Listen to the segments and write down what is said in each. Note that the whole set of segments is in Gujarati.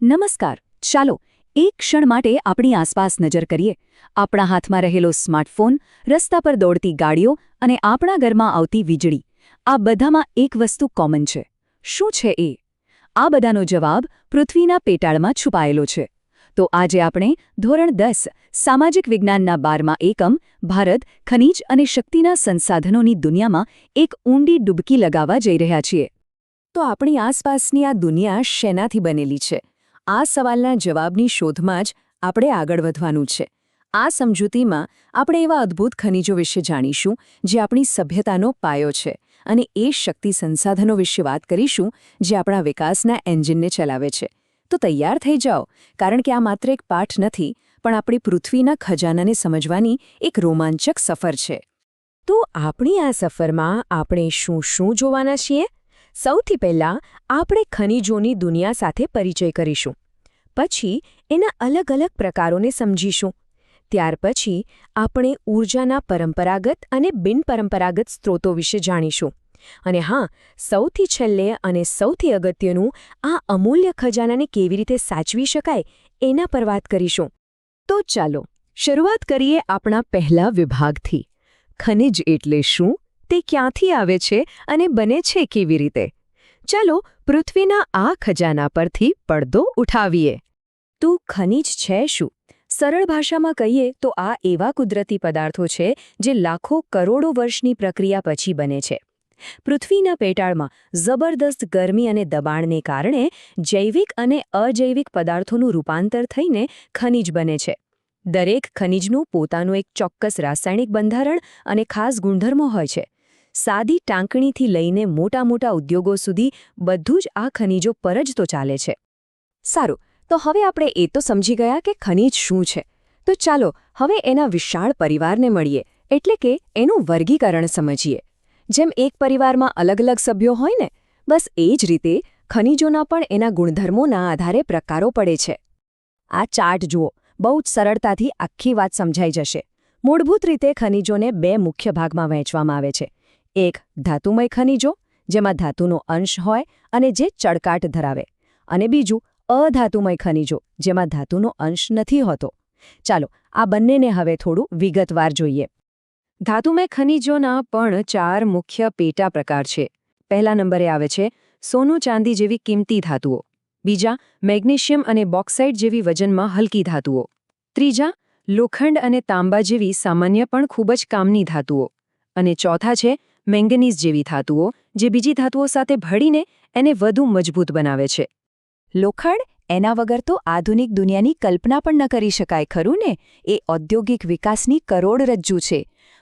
નમસ્કાર. ચાલો એક ક્ષણ માટે આપણી આસપાસ નજર કરીએ. આપણા હાથમાં રહેલો સ્માર્ટફોન, રસ્તા પર દોડતી ગાડીઓ અને આપણા ઘરમાં આવતી વીજળી, આ બધામાં એક વસ્તુ કોમન છે. શું છે એ? આ બધાનો જવાબ પૃથ્વીના પેટાળમાં છુપાયેલો છે. તો આજે આપણે ધોરણ 10 સામાજિક વિજ્ઞાનના 12મા એકમ ભારત, ખનિજ અને શક્તિના સંસાધનોની દુનિયામાં એક ઊંડી ડૂબકી લગાવવા જઈ રહ્યા છીએ. તો આપણી આસપાસની આ દુનિયા શેનાથી બનેલી છે? આ સવાલના જવાબની શોધમાં જ આપણે આગળ વધવાનું છે. આ સમજૂતીમાં આપણે એવા અદ્ભુત ખનિજો વિશે જાણીશું જે આપણી સભ્યતાનો પાયો છે, અને એ શક્તિ સંસાધનો વિશે વાત કરીશું જે આપણા વિકાસના એન્જિનને ચલાવે છે. તો તૈયાર થઈ જાઓ, કારણ કે આ માત્ર એક પાઠ નથી, પણ આપણી પૃથ્વીના ખજાનાને સમજવાની એક રોમાંચક સફર છે. તો આપણી આ સફરમાં આપણે શું શું જોવાના છીએ? સૌથી પહેલાં આપણે ખનિજોની દુનિયા સાથે પરિચય કરીશું. પછી એના અલગ અલગ પ્રકારોને સમજીશું. ત્યાર પછી આપણે ઊર્જાના પરંપરાગત અને બિનપરંપરાગત સ્ત્રોતો વિશે જાણીશું. અને હા, સૌથી છેલ્લે અને સૌથી અગત્યનું, આ અમૂલ્ય ખજાનાને કેવી રીતે સાચવી શકાય એના પર વાત કરીશું. તો ચાલો શરૂઆત કરીએ આપણા પહેલા વિભાગથી. ખનિજ એટલે શું? તે ક્યાંથી આવે છે અને બને છે કેવી રીતે? ચાલો પૃથ્વીના આ ખજાના પરથી પડદો ઉઠાવીએ. તો ખનિજ છે શું? સરળ ભાષામાં કહીએ તો આ એવા કુદરતી પદાર્થો છે જે લાખો કરોડો વર્ષની પ્રક્રિયા પછી બને છે. પૃથ્વીના પેટાળમાં જબરદસ્ત ગરમી અને દબાણને કારણે જૈવિક અને અજૈવિક પદાર્થોનું રૂપાંતર થઈને ખનિજ બને છે. દરેક ખનિજનું પોતાનું એક ચોક્કસ રાસાયણિક બંધારણ અને ખાસ ગુણધર્મો હોય છે. સાદી ટાંકણીથી લઈને મોટા મોટા ઉદ્યોગો સુધી બધું જ આ ખનિજો પર જ તો ચાલે છે. સારું, તો હવે આપણે એ તો સમજી ગયા કે ખનિજ શું છે. તો ચાલો હવે એના વિશાળ પરિવારને મળીએ, એટલે કે એનું વર્ગીકરણ સમજીએ. જેમ એક પરિવારમાં અલગ અલગ સભ્યો હોય ને, બસ એ જ રીતે ખનિજોના પણ એના ગુણધર્મોના આધારે પ્રકારો પડે છે. આ ચાર્ટ જુઓ, બહુ જ સરળતાથી આખી વાત સમજાઈ જશે. મૂળભૂત રીતે ખનિજોને બે મુખ્ય ભાગમાં વહેંચવામાં આવે છે. એક ધાતુમય ખનિજો, જેમાં ધાતુનો અંશ હોય અને જે ચળકાટ ધરાવે, અને બીજું અધાતુમય ખનિજો, જેમાં ધાતુનો અંશ નથી હોતો. ચાલો આ બંનેને હવે થોડું વિગતવાર જોઈએ. ધાતુમય ખનિજોના પણ 4 મુખ્ય પેટા પ્રકાર છે. પહેલા નંબરે આવે છે સોનું ચાંદી જેવી કિંમતી ધાતુઓ. બીજા મેગ્નેશિયમ અને બોક્સાઇટ જેવી વજનમાં હલકી ધાતુઓ. ત્રીજા લોખંડ અને તાંબા જેવી સામાન્ય પણ ખૂબ જ કામની ધાતુઓ. અને ચોથા છે મેંગનીઝ જેવી ધાતુઓ, જે બીજી ધાતુઓ સાથે ભળીને એને વધુ મજબૂત બનાવે છે. લોખંડ, એના વગર તો આધુનિક દુનિયાની કલ્પના પણ ન કરી શકાય, ખરું ને? એ ઔદ્યોગિક વિકાસની કરોડરજ્જુ છે.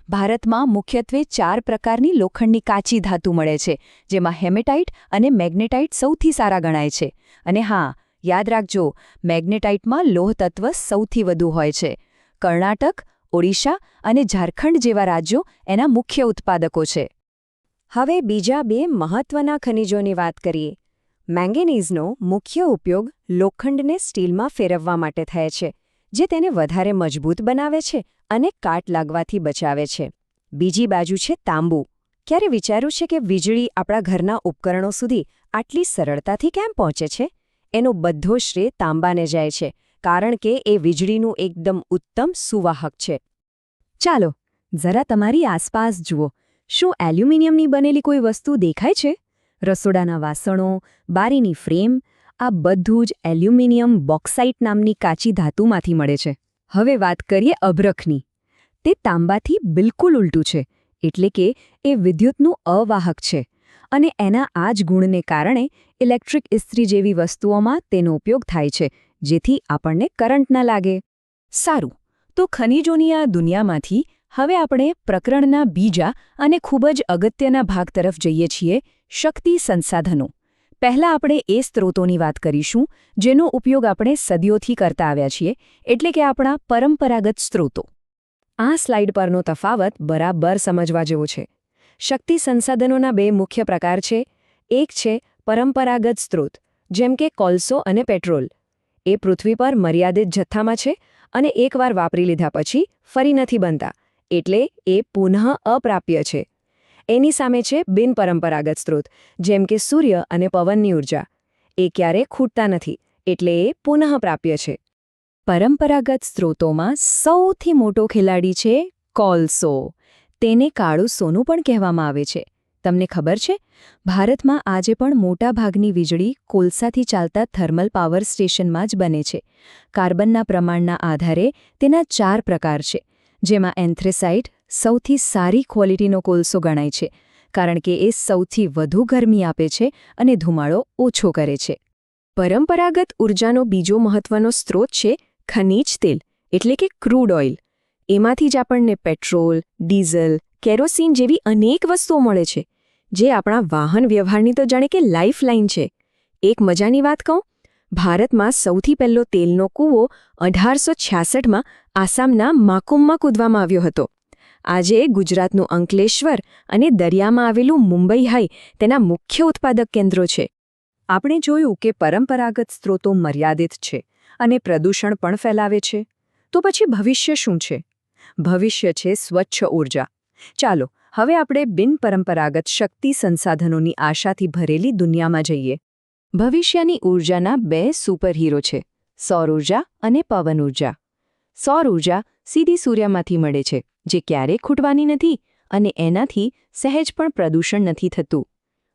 ભારતમાં મુખ્યત્વે 4 પ્રકારની લોખંડની કાચી ધાતુ મળે છે, જેમાં હેમેટાઇટ અને મેગ્નેટાઇટ સૌથી સારા ગણાય છે. અને હા, યાદ રાખજો, મેગ્નેટાઇટમાં લોહ તત્વ સૌથી વધુ હોય છે. કર્ણાટક, ઓડિશા અને ઝારખંડ જેવા રાજ્યો એના મુખ્ય ઉત્પાદકો છે. હવે બીજા 2 મહત્વના ખનિજોની વાત કરીએ. મેંગેનીઝનો મુખ્ય ઉપયોગ લોખંડને સ્ટીલમાં ફેરવવા માટે થાય છે, જે તેને વધારે મજબૂત બનાવે છે અને કાટ લાગવાથી બચાવે છે. બીજી બાજુ છે તાંબુ. ક્યારે વિચાર્યું છે કે વીજળી આપણા ઘરના ઉપકરણો સુધી આટલી સરળતાથી કેમ પહોંચે છે? એનો બધો શ્રેય તાંબાને જાય છે, કારણ કે એ વીજળીનું એકદમ ઉત્તમ સુવાહક છે. ચાલો જરા તમારી આસપાસ જુઓ. શું એલ્યુમિનિયમની બનેલી કોઈ વસ્તુ દેખાય છે? રસોડાના વાસણો, બારીની ફ્રેમ, આ બધું જ એલ્યુમિનિયમ બોક્સાઇટ નામની કાચી ધાતુમાંથી મળે છે. હવે વાત કરીએ અભ્રકની. તે તાંબાથી બિલકુલ ઉલટું છે, એટલે કે એ વિદ્યુતનું અવાહક છે. અને એના આ જ ગુણને કારણે ઇલેક્ટ્રિક ઇસ્ત્રી જેવી વસ્તુઓમાં તેનો ઉપયોગ થાય છે, જેથી આપણને કરંટ ન લાગે. સારું, તો ખનિજોની આ દુનિયામાંથી હવે આપણે પ્રકરણના બીજા અને ખૂબ જ અગત્યના ભાગ તરફ જઈએ છીએ, શક્તિ સંસાધનો. પહેલાં આપણે એ સ્ત્રોતોની વાત કરીશું જેનો ઉપયોગ આપણે સદીઓથી કરતા આવ્યા છીએ, એટલે કે આપણા પરંપરાગત સ્ત્રોતો. આ સ્લાઇડ પરનો તફાવત બરાબર સમજવા જેવો છે. શક્તિ સંસાધનોના 2 મુખ્ય પ્રકાર છે. એક છે પરંપરાગત સ્ત્રોત, જેમ કે કોલસો અને પેટ્રોલ. એ પૃથ્વી પર મર્યાદિત જથ્થામાં છે અને એકવાર વાપરી લીધા પછી ફરી નથી બનતા, એટલે એ પુનઃ અપ્રાપ્ય છે. એની સામે છે બિનપરંપરાગત સ્ત્રોત, જેમ કે સૂર્ય અને પવનની ઊર્જા. એ ક્યારેય ખૂટતા નથી, એટલે એ પુનઃપ્રાપ્ય છે. પરંપરાગત સ્ત્રોતોમાં સૌથી મોટો ખેલાડી છે કોલસો. તેને કાળું સોનું પણ કહેવામાં આવે છે. તમને ખબર છે, ભારતમાં આજે પણ મોટાભાગની વીજળી કોલસાથી ચાલતા થર્મલ પાવર સ્ટેશનમાં જ બને છે. કાર્બનના પ્રમાણના આધારે તેના 4 પ્રકાર છે, જેમાં એન્થ્રેસાઇટ સૌથી સારી ક્વોલિટીનો કોલસો ગણાય છે, કારણ કે એ સૌથી વધુ ગરમી આપે છે અને ધુમાડો ઓછો કરે છે. પરંપરાગત ઉર્જાનો બીજો મહત્વનો સ્ત્રોત છે ખનિજ તેલ, એટલે કે ક્રૂડ ઓઇલ. એમાંથી જ આપણને પેટ્રોલ, ડીઝલ, કેરોસીન જેવી અનેક વસ્તુઓ મળે છે, જે આપણા વાહન વ્યવહારની તો જાણે કે લાઇફલાઇન છે. એક મજાની વાત કહું, ભારતમાં સૌથી પહેલો તેલનો કૂવો 1866માં આસામના માકુમમાં કૂદવામાં આવ્યો હતો. આજે ગુજરાતનું અંકલેશ્વર અને દરિયામાં આવેલું મુંબઈ હાઈ તેના મુખ્ય ઉત્પાદક કેન્દ્રો છે. આપણે જોયું કે પરંપરાગત સ્ત્રોતો મર્યાદિત છે અને પ્રદૂષણ પણ ફેલાવે છે. તો પછી ભવિષ્ય શું છે? ભવિષ્ય છે સ્વચ્છ ઊર્જા. ચાલો હવે આપણે બિનપરંપરાગત શક્તિ સંસાધનોની આશાથી ભરેલી દુનિયામાં જઈએ. ભવિષ્યની ઊર્જાના 2 સુપરહીરો છે, સૌર ઊર્જા અને પવન ઊર્જા. સૌર ઊર્જા સીધી સૂર્યમાંથી મળે છે, જે ક્યારેય ખૂટવાની નથી અને એનાથી સહેજ પણ પ્રદૂષણ નથી થતું.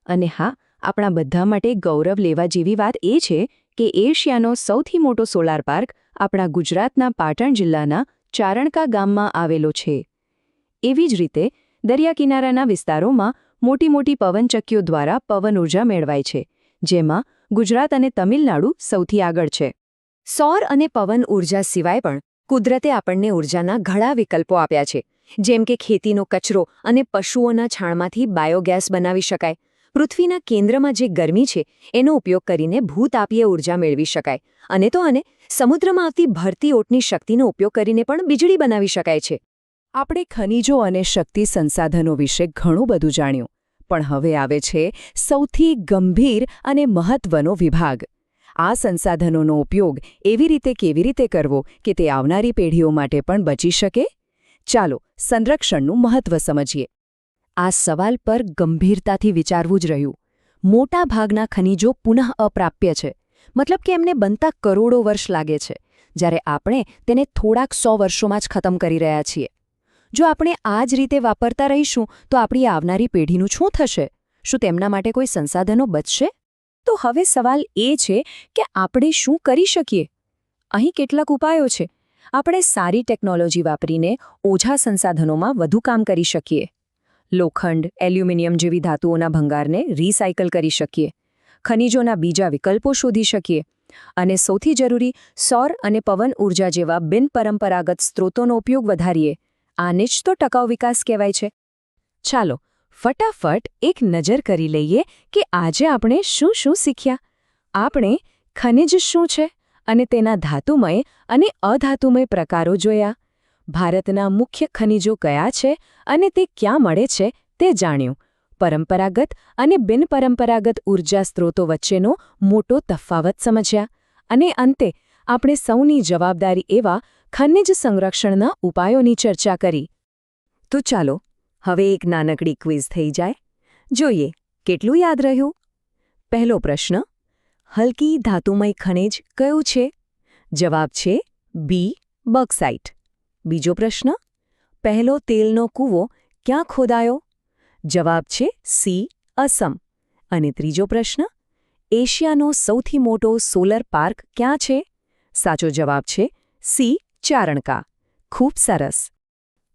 અને હા, આપણા બધા માટે ગૌરવ લેવા જેવી વાત એ છે કે એશિયાનો સૌથી મોટો સોલાર પાર્ક આપણા ગુજરાતના પાટણ જિલ્લાના ચારણકા ગામમાં આવેલો છે. એવી જ રીતે દરિયાકિનારાના વિસ્તારોમાં મોટી મોટી પવનચક્કીઓ દ્વારા પવન ઊર્જા મેળવાય છે, જેમાં ગુજરાત અને તમિલનાડુ સૌથી આગળ છે. સૌર અને પવન ઊર્જા સિવાય પણ કુદરતે આપણને ઊર્જાના ઘણા વિકલ્પો આપ્યા છે, જેમ કે ખેતીનો કચરો અને પશુઓના છાણમાંથી બાયોગેસ બનાવી શકાય. પૃથ્વીના કેન્દ્રમાં જે ગરમી છે એનો ઉપયોગ કરીને ભૂતાપીય ઊર્જા મેળવી શકાય. અને સમુદ્રમાં આવતી ભરતી ઓટની શક્તિનો ઉપયોગ કરીને પણ વીજળી બનાવી શકાય છે. આપણે ખનિજો અને શક્તિ સંસાધનો વિશે ઘણું બધું જાણ્યું, પણ હવે આવે છે સૌથી ગંભીર અને મહત્વનો વિભાગ. આ સંસાધનોનો ઉપયોગ કેવી રીતે કરવો કે તે આવનારી પેઢીઓ માટે પણ બચી શકે? ચાલો સંરક્ષણનું મહત્વ સમજીએ. આ સવાલ પર ગંભીરતાથી વિચારવું જ રહ્યું. મોટા ભાગના ખનિજો પુનઃ અપ્રાપ્ય છે, મતલબ કે એમને બનતા કરોડો વર્ષ લાગે છે, જ્યારે આપણે તેને થોડાક 100 વર્ષોમાં જ ખતમ કરી રહ્યા છીએ. જો આપણે આ જ રીતે વાપરતા રહીશું તો આપણી આવનારી પેઢીનું શું થશે? શું તેમના માટે કોઈ સંસાધનો બચશે? તો હવે સવાલ એ છે કે આપણે શું કરી શકીએ? અહીં કેટલાક ઉપાયો છે. આપણે સારી ટેકનોલોજી વાપરીને ઓછા સંસાધનોમાં વધુ કામ કરી શકીએ. લોખંડ, એલ્યુમિનિયમ જેવી ધાતુઓના ભંગારને રિસાયકલ કરી શકીએ. ખનિજોના બીજા વિકલ્પો શોધી શકીએ. અને સૌથી જરૂરી, સૌર અને પવન ઊર્જા જેવા બિનપરંપરાગત સ્ત્રોતોનો ઉપયોગ વધારીએ. આને જ તો ટકાઉ વિકાસ કહેવાય છે. ચાલો ફટાફટ એક નજર કરી લઈએ કે આજે આપણે શું શીખ્યા. આપણે ખનિજ શું છે અને તેના ધાતુમય અને અધાતુમય પ્રકારો જોયા. ભારતના મુખ્ય ખનિજો કયા છે અને તે ક્યાં મળે છે તે જાણ્યું. પરંપરાગત અને બિનપરંપરાગત ઊર્જા સ્ત્રોતો વચ્ચેનો મોટો તફાવત સમજ્યા. અને અંતે આપણે સૌની જવાબદારી એવા ખનિજ સંરક્ષણના ઉપાયોની ચર્ચા કરી. તો ચાલો હવે એક નાનકડી ક્વિઝ થઈ જાય. જોઈએ કેટલું યાદ રહ્યું. પહેલો પ્રશ્ન, હલકી ધાતુમય ખનિજ કયું છે? જવાબ છે બી, બોક્સાઇટ. બીજો પ્રશ્ન, પહેલો તેલનો કૂવો ક્યાં ખોદાયો? જવાબ છે સી, અસમ. અને ત્રીજો પ્રશ્ન, એશિયાનો સૌથી મોટો સોલર પાર્ક ક્યાં છે? સાચો જવાબ છે સી, ચારણકા. ખૂબ સરસ.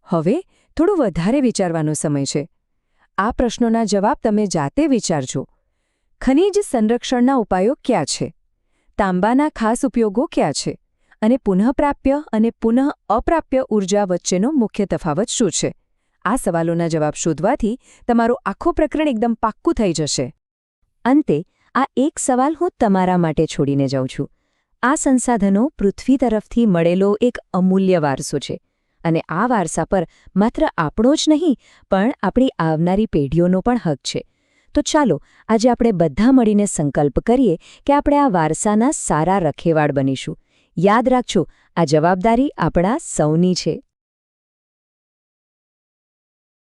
હવે થોડું વધારે વિચારવાનો સમય છે. આ પ્રશ્નોના જવાબ તમે જાતે વિચારજો. ખનિજ સંરક્ષણના ઉપાયો ક્યાં છે? તાંબાના ખાસ ઉપયોગો ક્યાં છે? અને પુનઃપ્રાપ્ય અને પુનઃ અપ્રાપ્ય ઊર્જા વચ્ચેનો મુખ્ય તફાવત શું છે? આ સવાલોના જવાબ શોધવાથી તમારું આખું પ્રકરણ એકદમ પાક્કું થઈ જશે. અંતે આ એક સવાલ હું તમારા માટે છોડીને જાઉં છું. આ સંસાધનો પૃથ્વી તરફથી મળેલો એક અમૂલ્ય વારસો છે, અને આ વારસા પર માત્ર આપણો જ નહીં પણ આપણી આવનારી પેઢીઓનો પણ હક છે. તો ચાલો આજે આપણે બધા મળીને સંકલ્પ કરીએ કે આપણે આ વારસાના સારા રખેવાળ બનીશું. યાદ રાખજો, આ જવાબદારી આપણા સૌની છે.